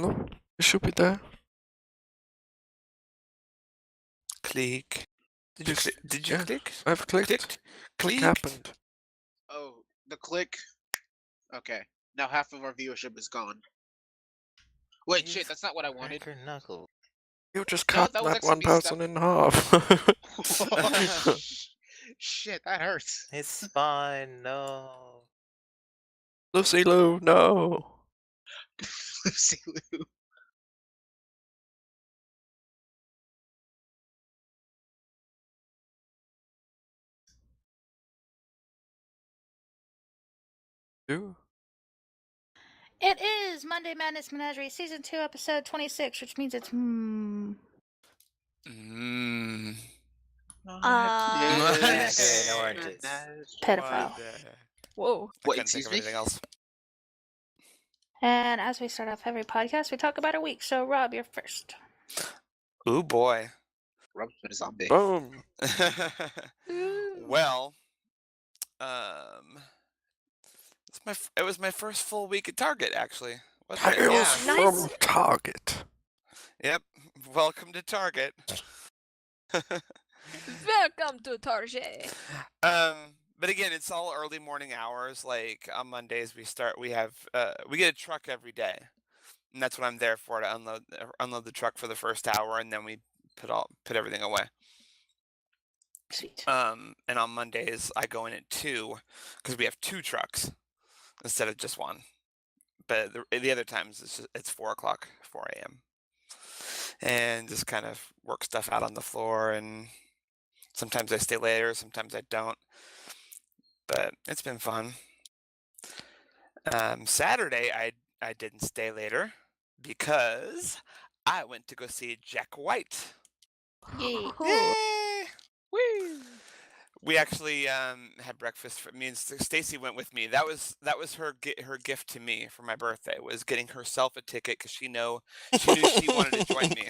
Hello? You should be there. Click. Did you Yes, click? Did you yeah, click? I've clicked. Clicked. Click Clicked. happened. Oh, the click. Okay. Now half of our viewership is gone. Wait, shit, that's not what I wanted. Cracker knuckle. You just No, cut that was that actually one me person in half. Shit, that hurts. It's fine. No. Lucy Lou, no. Lucy Lou. You? It is Monday Madness Menagerie Season 2, Episode 26, which means it's Mmm. Yes. No oranges. Pedophile. Whoa. I What, couldn't think excuse of me? anything else. And as we start off every podcast, we talk about our week. So, Rob, you're first. Ooh boy. Rob's been a zombie. Boom. Well, it was my first full week at Target actually. Wasn't it? Tales Yeah. from Nice. Target. Yep. Welcome to Target. Welcome to Target. But again, it's all early morning hours. Like on Mondays, we get a truck every day, and that's what I'm there for, to unload the truck for the first hour, and then we put everything away. Sweet. And on Mondays I go in at 2 because we have 2 trucks instead of just one. But the other times it's 4 a.m. and just kind of work stuff out on the floor, and sometimes I stay later, sometimes I don't. But it's been fun. Saturday I didn't stay later because I went to go see Jack White. Yay. Yay! Woo! We actually had breakfast. Me and Stacy went with me. That was her gift to me for my birthday, was getting herself a ticket because she knew she wanted to join me.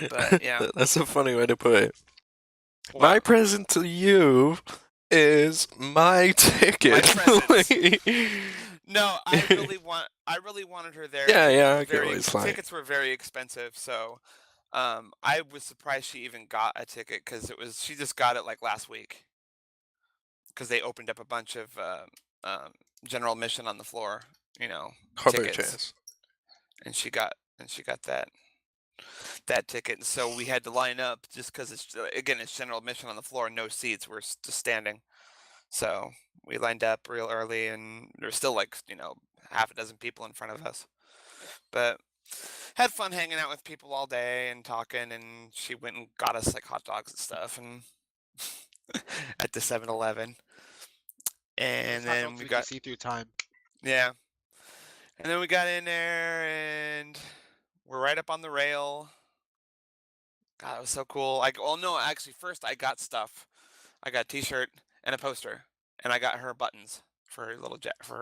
But yeah, That's a funny way to put it. What? My present to you is my ticket. presents. No, I really wanted her there. Yeah, I get what it's like. Tickets were very expensive, so I was surprised she even got a ticket because she just got it like last week because they opened up a bunch of general admission on the floor, Carbo tickets, chairs. and she got that ticket. And so we had to line up just because it's general admission on the floor, no seats. We're just standing. So we lined up real early, and there's still like half a dozen people in front of us. But had fun hanging out with people all day and talking. And she went and got us like hot dogs and stuff, and at the 7-Eleven. And then we got see through time. Yeah. And then we got in there, and we're right up on the rail. God, that was so cool. Actually, first I got stuff. I got a T-shirt and a poster, and I got her buttons for her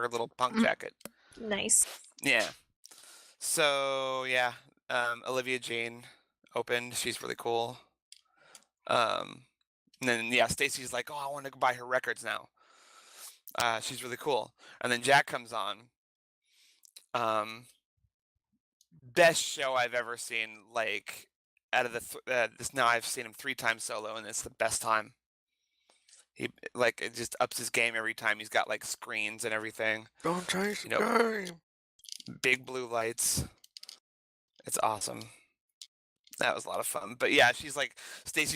little punk jacket. Nice. Yeah. So yeah, Olivia Jean opened. She's really cool. And then Stacy's like, "Oh, I want to buy her records now." She's really cool. And then Jack comes on. Best show I've ever seen. Like out of I've seen him 3 times solo, and it's the best time. He it just ups his game every time. He's got like screens and everything. Don't change the game. Big blue lights. It's awesome. That was a lot of fun. But yeah, Stacy's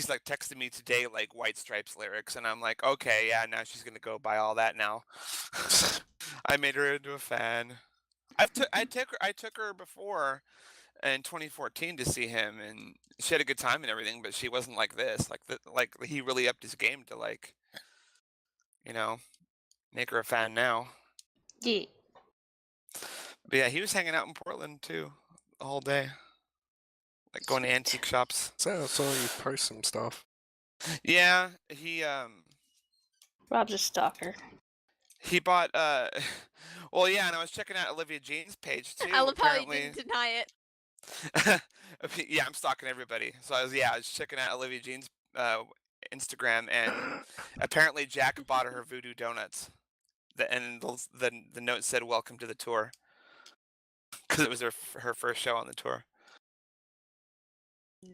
like texting me today like White Stripes lyrics, and I'm like, okay, yeah, now she's gonna go buy all that now. I made her into a fan. I took her before in 2014 to see him, and she had a good time and everything, but she wasn't like this. Like he really upped his game to make her a fan now. Yeah. But yeah, he was hanging out in Portland too the whole day. Like going to antique shops. So I saw you post some stuff. Yeah, he Rob's a stalker. He bought well, yeah, and I was checking out Olivia Jean's page too. I love apparently. how you didn't deny it. Yeah, I'm stalking everybody. So I was checking out Olivia Jean's Instagram, and apparently Jack bought her voodoo donuts. And the note said, "Welcome to the tour." because it was her first show on the tour.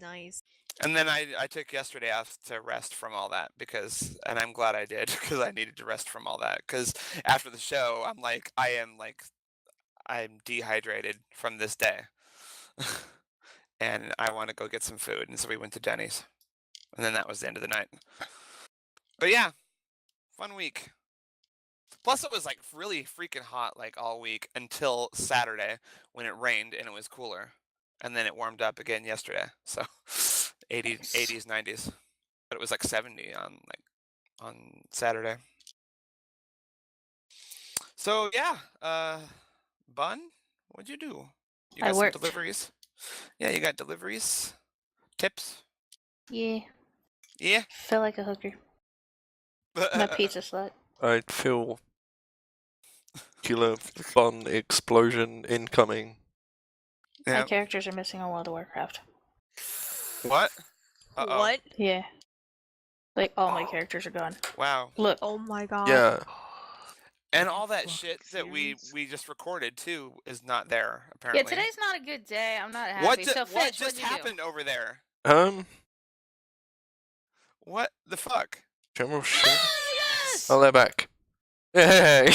Nice. And then I took yesterday off to rest from all that and I'm glad I did because I needed to rest from all that because after the show I'm dehydrated from this day. And I want to go get some food, and so we went to Denny's. And then that was the end of the night. But yeah, fun week. Plus it was like really freaking hot like all week until Saturday when it rained and it was cooler. And then it warmed up again yesterday. So 80s, 90s. But it was like 70 on Saturday. So yeah, Bun, what'd you do? You got I some worked. deliveries? Yeah, you got deliveries? Tips? Yeah, Yeah. feel like a hooker. I'm a pizza slut. I feel killer fun explosion incoming. My Yeah. characters are missing on World of Warcraft. What? Uh-oh. What? Yeah. Like, all my characters are gone. Wow. Look. Oh my god. Yeah. And all that Fucking shit that we serious? just recorded too is not there apparently. Yeah, today's not a good day. I'm not happy. What So, what Fish, just what'd you happened over there? What the fuck? General do? shit. Yes! Oh, they're back. Hey!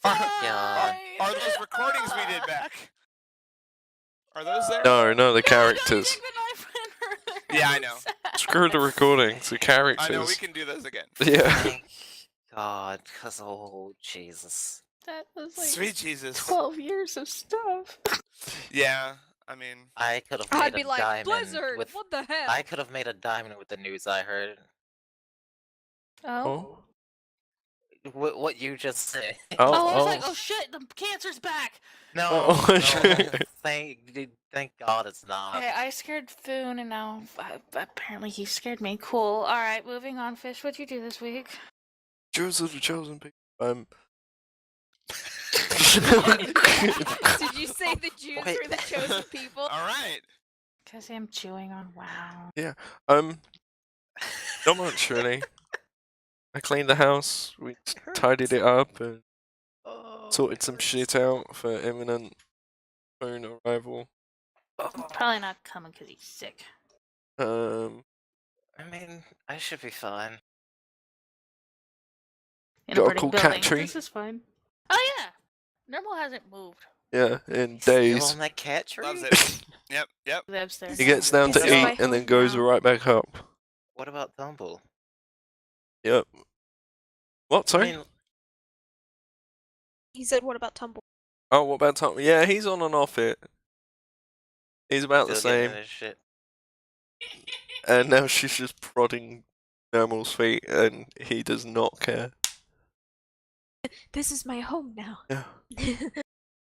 Are those recordings we did back? Are those there? no, the characters. Yeah, I know. Screw the recordings, the characters. I know we can do those again. Yeah. Thank God, because oh Jesus. That was like Sweet Jesus. 12 years of stuff. Yeah, I mean, I could have I'd made be a like, diamond Blizzard, with. what the hell? I could have made a diamond with the news I heard. Oh. What you just said. Oh, I was like, oh shit, the cancer's back. No, Oh, no. shit. Thank God it's not. Okay, I scared Foon, and now apparently he scared me. Cool. All right, moving on. Fish, what'd you do this week? Jews of the chosen people. Did you say the Jews Wait. were the chosen people? all right. Because I'm chewing on wow. Not much really. I cleaned the house, we tidied it up, and Oh, sorted some shit out for imminent phone arrival. Probably not coming because he's sick. I mean, I should be fine. In Got a burning cool building. cat tree. This is fine. Oh yeah, Nermal hasn't moved. Yeah, in Still days. on that cat tree? Loves it. Yep. Lives there. He gets down to This is my eat and then home goes now. right back up. What about Tumble? Yep. What, I sorry? mean, He said, what about Tumble? Oh, what about Tom? Yeah, he's on and off it. He's about the still getting same. this shit. And now she's just prodding Normal's feet, and he does not care. This is my home now. Yeah.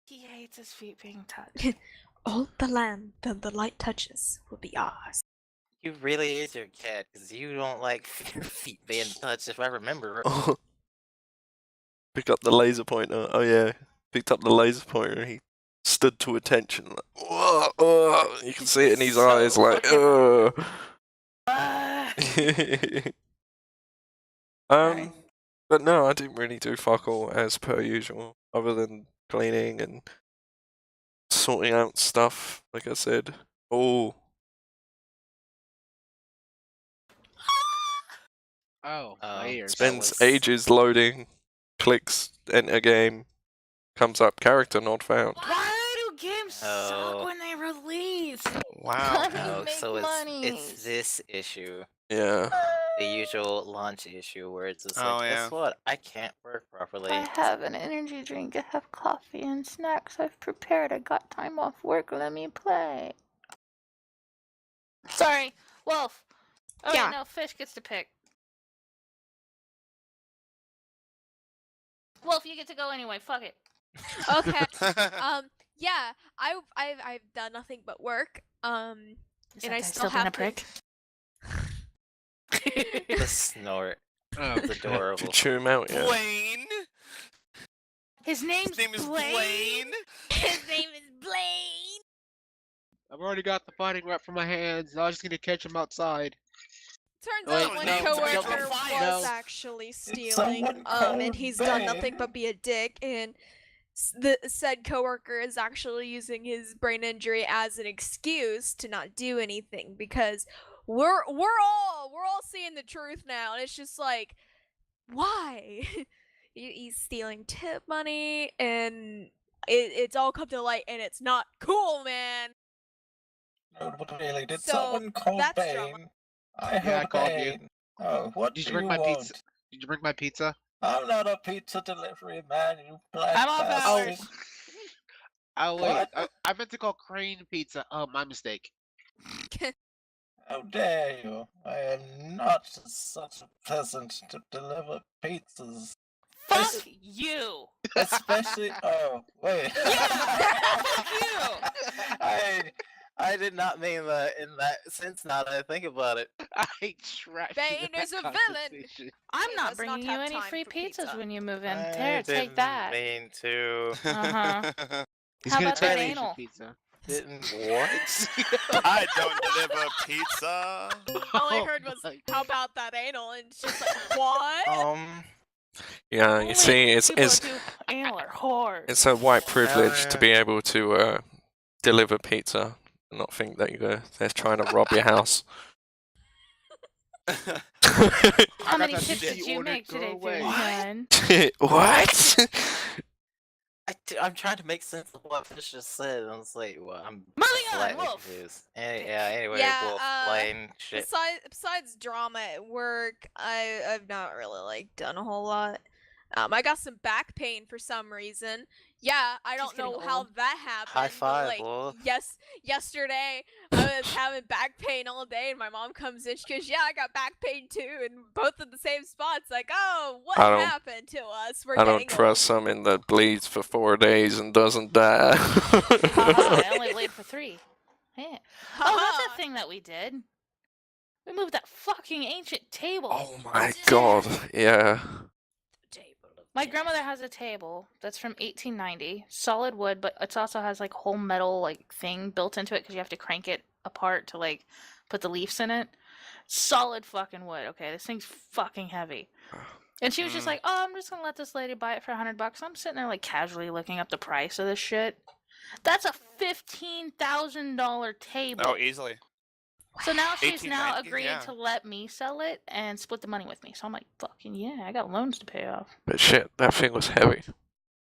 He hates his feet being touched. All the land that the light touches will be ours. You really is your cat, because you don't like your feet being touched, if I remember. Oh. Pick up the laser pointer. Oh yeah, picked up the laser pointer. And he stood to attention. Like, whoa, whoa. You can see it in his So eyes. Like, fucking- But no, I didn't really do fuck all as per usual, other than cleaning and sorting out stuff. Like I said. Oh, Oh, my ears. spends was- ages loading. Clicks enter game. Comes up character not found. Why do games suck Oh. when they release? Wow. Let me Oh, make so money. it's this issue. Yeah. The usual launch issue where it's just Oh, like, yeah. guess what? I can't work properly. I have an energy drink. I have coffee and snacks I've prepared. I got time off work. Let me play. Sorry, Wolf. Oh, Yeah. no, Fish gets to pick. Wolf, you get to go anyway. Fuck it. Okay. Yeah, I've done nothing but work. Is And that I guy still being a have to- prick? The snort. Oh, It's adorable. Did you chew him out yet? Blaine. His name's His name is Blaine. Blaine. His name is Blaine. I've already got the fighting rep for my hands. I was just gonna catch him outside. Turns Wait, out one no, coworker no, was no. actually stealing, and he's done nothing but be a dick, and the said coworker is actually using his brain injury as an excuse to not do anything because we're all seeing the truth now, and it's just like, why? He's stealing tip money, and it's all come to light, and it's not cool, man. No, but really, did So, someone call that's drama. Bane? I Yeah, I heard called you. Bane. Oh, what Did do you bring you my want? pizza? Did you bring my pizza? I'm not a pizza delivery man, you black I'm off bastard. hours. Oh wait, What? I meant to call Crane Pizza. Oh, my mistake. How dare you? I am not such a peasant to deliver pizzas. Fuck you! Especially, oh, wait. Fuck you! I did not mean that in that sense now that I think about it. I trashed Bane that is a villain. conversation. I'm He not does not bringing you have any time free for pizzas pizza. when you move in. I There, take Didn't that. mean to. Uh-huh. He's How gonna about that taste anal? pizza. Didn't what? I don't deliver pizza. All I Oh heard was, my "How about that anal?" And it's just like, what? Yeah, Only you see, people who do anal are whores. it's a white privilege to yeah. be able to deliver pizza and not think that they're trying to rob your house. How I many got that tips pizza did you ordered, make go today, away. 31? What? I'm trying to make sense of what Fish just said. I was like, well, I'm Moving on, slightly Wolf. confused. Anyway, Yeah, Wolf, Lane, shit. Besides drama at work, I've not really like done a whole lot. I got some back pain for some reason. Yeah, I don't getting know how old. that happened. High five, but, like, Wolf. yesterday I was having back pain all day, and my mom comes in. She goes, "Yeah, I got back pain too," and both in the same spots. Like, oh, what I don't- happened to us? We're I don't getting trust old. someone that bleeds for 4 days and doesn't die. Haha, I only laid for 3. Yeah. Oh, that's Haha. a thing that we did. We moved that fucking ancient table. Oh my god, yeah. My grandmother has a table that's from 1890, solid wood, but it also has like whole metal like thing built into it because you have to crank it apart to like put the leaves in it. Solid fucking wood. Okay, this thing's fucking heavy. And she was just like, "Oh, I'm just gonna let this lady buy it for $100." I'm sitting there like casually looking up the price of this shit. That's a $15,000 table. Oh, easily. So now she's now 1890, agreed yeah. to let me sell it and split the money with me. So I'm like, fucking yeah, I got loans to pay off. But shit, that thing was heavy.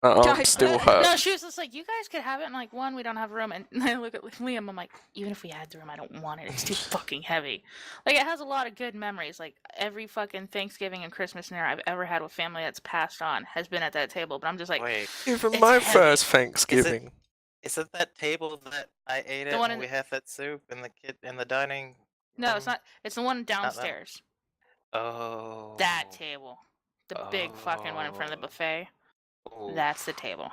I'm still hurt. No, she was just like, you guys could have it. And like, one, we don't have room. And I look at Liam, I'm like, even if we had the room, I don't want it. It's too fucking heavy. Like, it has a lot of good memories. Like, every fucking Thanksgiving and Christmas dinner I've ever had with family that's passed on has been at that table. But I'm just like, Wait, Even it's my heavy. first Thanksgiving. is it that table that I ate The at one when in we had that soup in the dining? no, it's room? not. It's the one that. downstairs. Oh. That table. The big fucking one in front of the buffet. Oh. That's the table.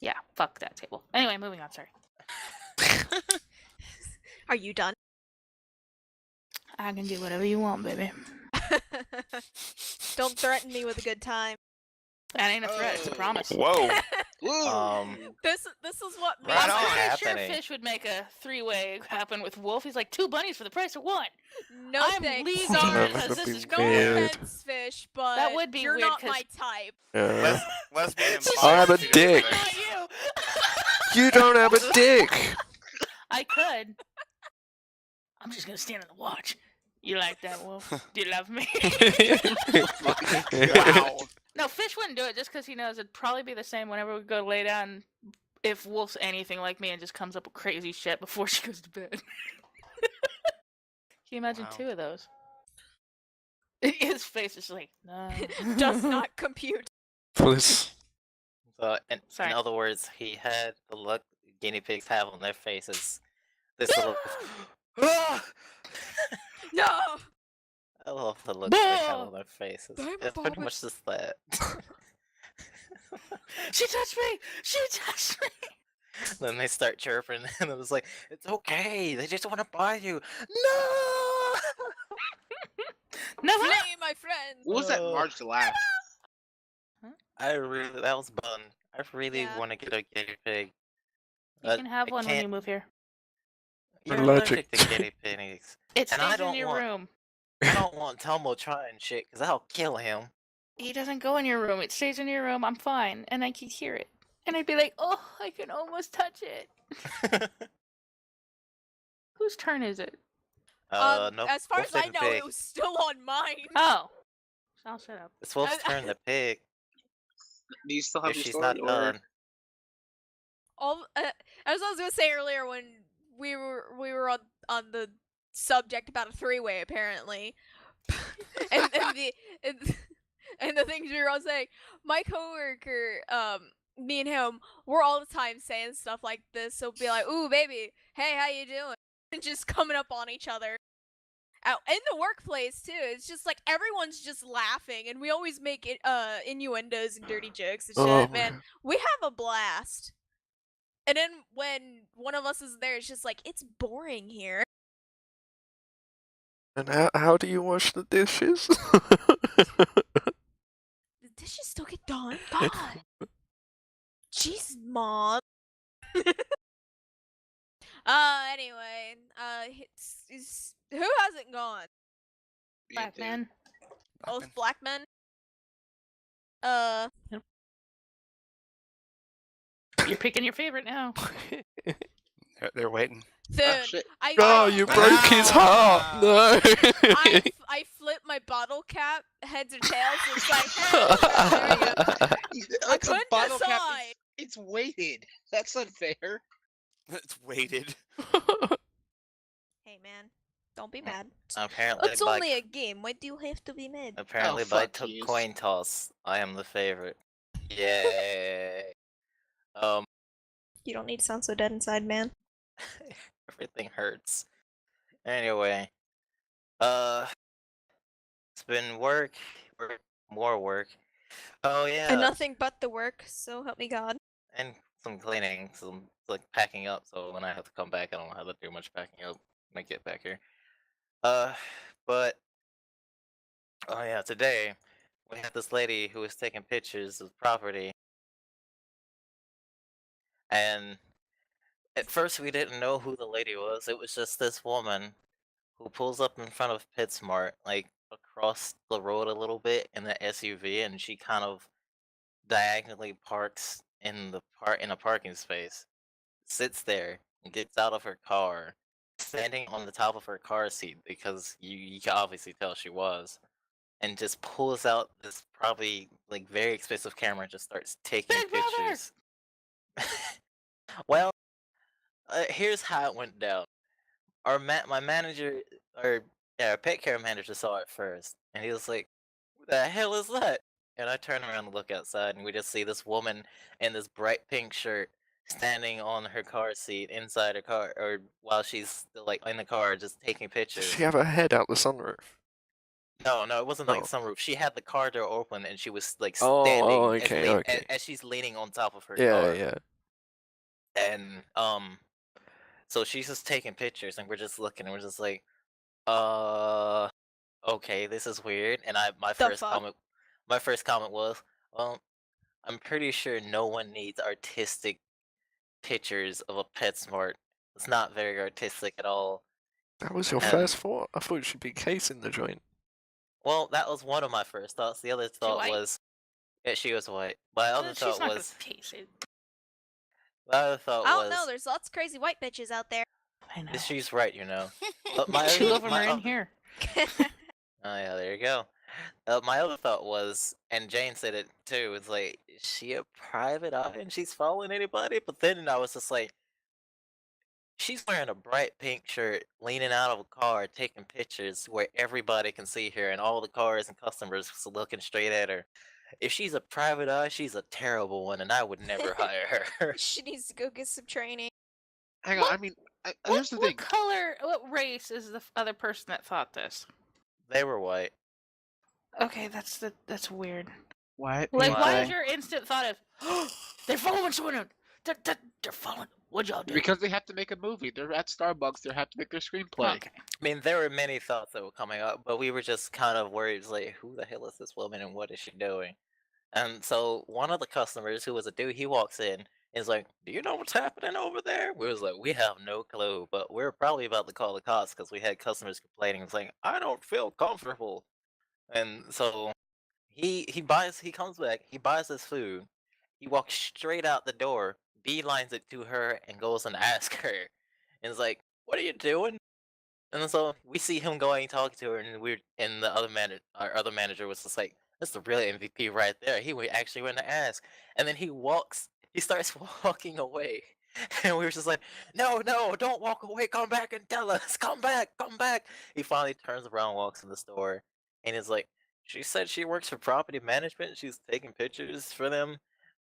Yeah, fuck that table. Anyway, moving on, sorry. Are you done? I can do whatever you want, baby. Don't threaten me with a good time. That ain't a threat, it's a Oh. promise. Whoa. Woo! This is what me. Right I'm on. pretty sure Happening. Fish would make a 3-way happen with Wolf. He's like, 2 bunnies for the price of 1. No I'm thanks. leaving Sorry. That would this be is No weird. offense, Fish, but That would be you're weird, not 'cause- my type. Yeah. Lesbian and Fish, bi I'm are a two different dick. things. Not you. You don't have a dick! I could. I'm just gonna stand and watch. You like that, Wolf? Do you love me? Wow. No, Fish wouldn't do it just because he knows it'd probably be the same whenever we go lay down. If Wolf's anything like me and just comes up with crazy shit before she goes to bed. Can you imagine Wow. 2 of those? His face is like, no. Does not compute. Please. So, in Sorry. other words, he had the look guinea pigs have on their faces. This little. No. I love the look they have Bah! on their faces. I'm It's Bob pretty with- much just that. She touched me! She touched me! Then they start chirping, and it was like, "It's okay. They just want to buy you." No. No, Flay, my friend. What was that Marge laugh? That was fun. I really Yeah. want to get a guinea pig. you can have I one when you can't- move here. You're Allergic. allergic to guinea pigs. It And I stays in don't your want- room. I don't want Tomo trying shit, cause I'll kill him. He doesn't go in your room. It stays in your room. I'm fine, and I can hear it. And I'd be like, oh, I can almost touch it. Whose turn is it? No. As far Wolf as I didn't know, pick. it was still on mine. Oh. So I'll shut up. It's Wolf's turn to pick. Do you still have If your she's story, not or done. As I was gonna say earlier, when we were on the subject about a three-way, apparently, and the things we were all saying, my coworker, me and him, we're all the time saying stuff like this. He'll be like, "Ooh, baby, hey, how you doing?" And just coming up on each other. Out in the workplace too. It's just like everyone's just laughing, and we always make it innuendos and dirty jokes and shit. Oh my Man, God. we have a blast. And then when one of us is there, it's just like it's boring here. And how do you wash the dishes? The dishes still get done. God, jeez, mom. Anyway, who hasn't gone? Black too. man. Both black men. You're picking your favorite now. They're waiting. Dude, shit. Oh, you broke his heart! No! I flip my bottle cap, heads or tails, and it's like, hey, there you go. I It's a couldn't bottle cap. decide. It's weighted. That's unfair. It's weighted. Hey man, don't be mad. Apparently, It's only a game. Why do you have to be mad? Apparently, Oh, by fuck yous. coin toss, I am the favorite. Yay! You don't need to sound so dead inside, man. Everything hurts. Anyway, it's been work, more work. Oh yeah, And nothing but the work, so help me God. and some cleaning, some like packing up. So when I have to come back, I don't have to do much packing up when I get back here. But oh yeah, today we had this lady who was taking pictures of property, and at first we didn't know who the lady was. It was just this woman who pulls up in front of PetSmart, like across the road a little bit in the SUV, and she kind of diagonally parks in a parking space, sits there, and gets out of her car, standing on the top of her car seat because you can obviously tell she was, and just pulls out this probably like very expensive camera and just starts taking Big brother! pictures. Well, here's how it went down. My manager, or yeah, our pet care manager saw it first, and he was like, "What the hell is that?" And I turn around and look outside, and we just see this woman in this bright pink shirt standing on her car seat inside her car, or while she's still like in the car, just taking Does pictures. she have her head out the sunroof? No, it wasn't like Oh. sunroof. She had the car door open, and she was like Oh, standing okay. as she's leaning on top of her Yeah, car. yeah. And so she's just taking pictures, and we're just looking, and we're just like, okay, this is weird. And my first comment was, well, I'm pretty sure no one needs artistic pictures of a PetSmart. It's not very artistic at all. That was your And- first thought? I thought she'd be casing the joint. Well, that was one of my first thoughts. The other thought white? was, yeah, she was white. My other She's thought not was, gonna case it. my other thought I was, don't know. There's lots of crazy white bitches out there. I know. she's right, you know. But Two of them my are in oth- here. Oh yeah, there you go. My other thought was, and Jane said it too, it's like, is she a private eye and she's following anybody? But then I was just like, she's wearing a bright pink shirt, leaning out of a car, taking pictures where everybody can see her and all the cars and customers looking straight at her. If she's a private eye, she's a terrible one, and I would never hire her. She needs to go get some training. Hang on. I mean, here's the What thing. color, what race is the other person that thought this? They were white. Okay, that's weird. What? Like, why Why? is your instant thought of, they're following someone? They're following. What'd y'all do? Because they have to make a movie. They're at Starbucks. They have to make their screenplay. Okay. I mean, there were many thoughts that were coming up, but we were just kind of worried, like, who the hell is this woman and what is she doing? And so one of the customers, who was a dude, he walks in and is like, "Do you know what's happening over there?" We was like, "We have no clue, but we're probably about to call the cops because we had customers complaining, saying, I don't feel comfortable." And so he comes back, he buys us food, he walks straight out the door, beelines it to her, and goes and asks her. And it's like, "What are you doing?" And so we see him going talking to her, and the our other manager was just like, "That's the real MVP right there. Actually went to ask." And then he starts walking away, and we were just like, "No, no, don't walk away. Come back and tell us. Come back, come back." He finally turns around, walks in the store, and is like, "She said she works for property management. She's taking pictures for them,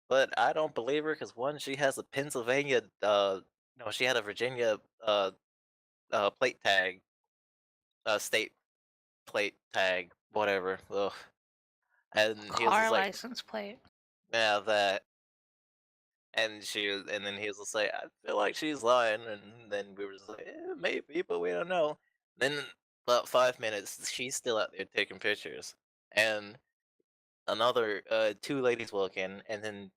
but I don't believe her because one, she has a Pennsylvania, no, she had a Virginia, plate tag, state plate tag, whatever. Ugh." And he was Car just like, license plate. "Yeah, that." And then he was just like, "I feel like she's lying." And then we were just like, maybe, but we don't know. Then about 5 minutes, she's still out there taking pictures, and another two ladies walk in, and then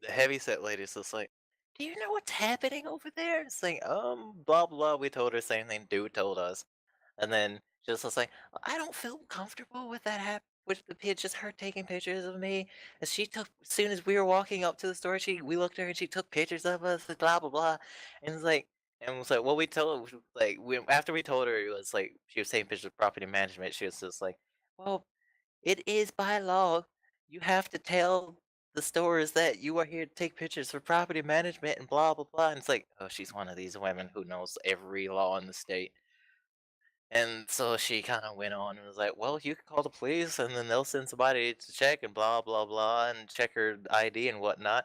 the heavyset lady's just like, "Do you know what's happening over there?" It's like, blah blah. We told her same thing dude told us. And then she was just like, "I don't feel comfortable with that with the just her taking pictures of me." And she took as soon as we were walking up to the store, we looked at her and she took pictures of us, and blah blah blah. And it's like, and it was like, well, we told like after we told her it was like she was taking pictures of property management, she was just like, "Well, it is by law. You have to tell the stores that you are here to take pictures for property management and blah blah blah." And it's like, oh, she's one of these women who knows every law in the state. And so she kind of went on and was like, "Well, you can call the police, and then they'll send somebody to check and blah blah blah and check her ID and whatnot."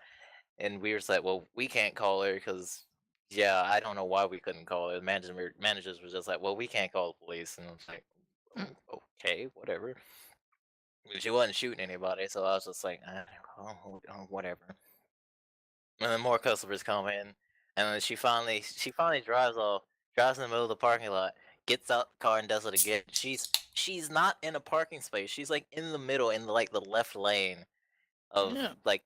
And we were just like, "Well, we can't call her because, yeah, I don't know why we couldn't call her." The managers were just like, "Well, we can't call the police," and I was like, Mm. Okay, whatever." She wasn't shooting anybody, so I was just like, whatever." And then more customers come in, and then she finally drives off, drives in the middle of the parking lot, gets out the car and does it again. She's not in a parking space. She's like in the middle, in like the left lane of Yeah. like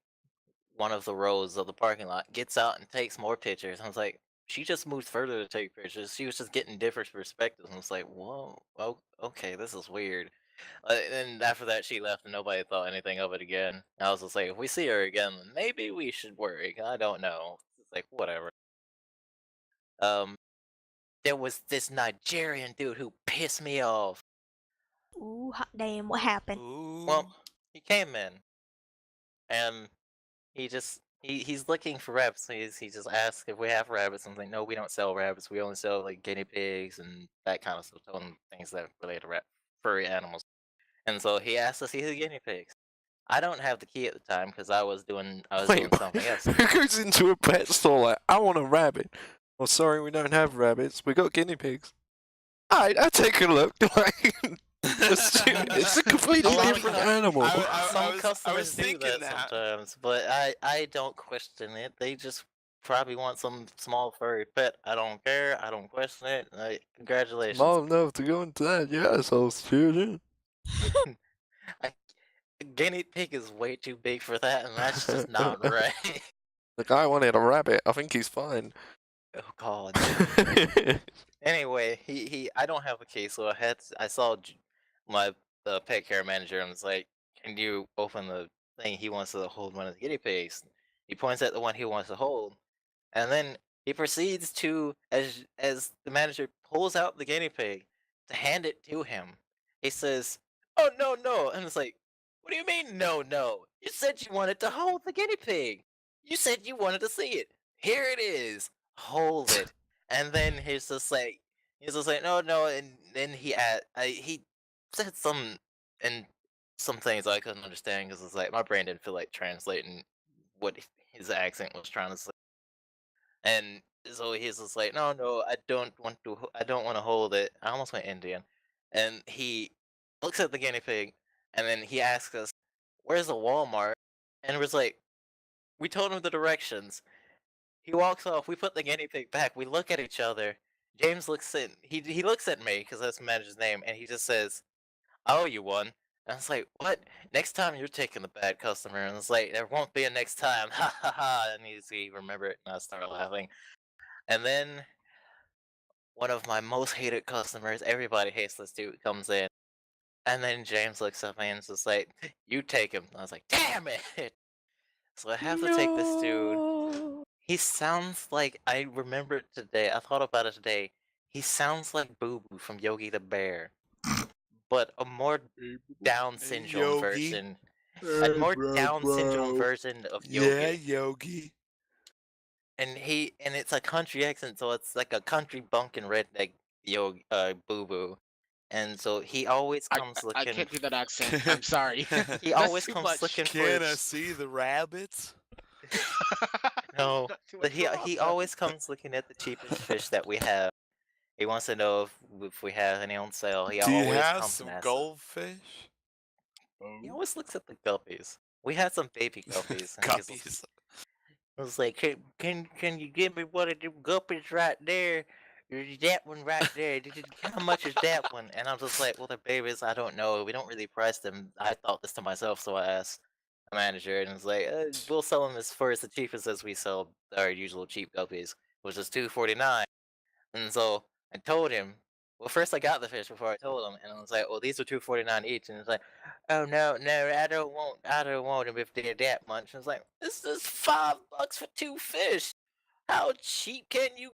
one of the rows of the parking lot. Gets out and takes more pictures. I was like, she just moved further to take pictures. She was just getting different perspectives. I was like, whoa, okay, this is weird. And after that, she left, and nobody thought anything of it again. I was just like, if we see her again, maybe we should worry. I don't know. It's like whatever. Um, there was this Nigerian dude who pissed me off. Ooh, hot damn! What happened? Ooh. Well, he came in, and he's looking for rabbits. He just asked if we have rabbits. I'm like, no, we don't sell rabbits. We only sell like guinea pigs and that kind of stuff, and things that relate to furry animals. And so he asked us to see the guinea pigs. I don't have the key at the time because I was doing Wait, something else. who goes into a pet store like, "I want a rabbit"? Well, sorry, we don't have rabbits. We got guinea pigs. I take a look. Like, it's a completely lot of different cus- animal. Some I customers was do thinking that that. sometimes, but I don't question it. They just probably want some small furry pet. I don't care. I don't question it. Congratulations. Small enough to go into that, yeah, so children. I, guinea pig is way too big for that, and that's just not right. The guy wanted a rabbit. I think he's fine. Oh God. Anyway, I don't have a case, so I saw my pet care manager and was like, "Can you open the thing?" He wants to hold one of the guinea pigs. He points at the one he wants to hold, and then he proceeds to, as the manager pulls out the guinea pig to hand it to him. He says, "Oh no, no!" And it's like, "What do you mean no, no? You said you wanted to hold the guinea pig. You said you wanted to see it. Here it is. Hold it." And then he's just like, "No, no," and then he said and some things I couldn't understand because it's like my brain didn't feel like translating what his accent was trying to say. And so he's just like, "No, no, I don't want to hold it." I almost went Indian. And he looks at the guinea pig, and then he asks us, "Where's the Walmart?" And we're like, we told him the directions. He walks off. We put the guinea pig back. We look at each other. James he looks at me because that's the manager's name, and he just says, "I owe you one." And I was like, "What? Next time you're taking the bad customer." And it's like, "There won't be a next time." Ha ha ha. And he remembered it, and I started laughing. And then one of my most hated customers, everybody hates this dude, comes in. And then James looks at me and is just like, "You take him." I was like, "Damn it." So I have to take this dude. He sounds like, I remember it today. I thought about it today. He sounds like Boo Boo from Yogi the Bear, but a more Down syndrome Yogi. version. A more Down syndrome version of Yogi. Yeah, Yogi. And it's a country accent, so it's like a country bunkin' redneck Boo Boo. And so he always comes I looking. can't do that accent. I'm sorry. He That's always too comes much. looking for. Can I see the rabbits? No, Not too but much he for always comes looking at the cheapest fish that we have. He wants to know if we have any on sale. He Do you always have comes some and asks. goldfish? He always looks at the guppies. We had some baby guppies. And Guppies. I was like, can you give me one of them guppies right there? That one right there. How much is that one? And I'm just like, well, they're babies. I don't know. We don't really price them. I thought this to myself, so I asked the manager, and it's like, we'll sell them as for as the cheapest as we sell our usual cheap guppies, which is $2.49. And so I told him. Well, first I got the fish before I told him, and I was like, "Well, these are $2.49 each." And it's like, "Oh no, I don't want them if they're that much." And it's like, "This is $5 for 2 fish. How cheap can you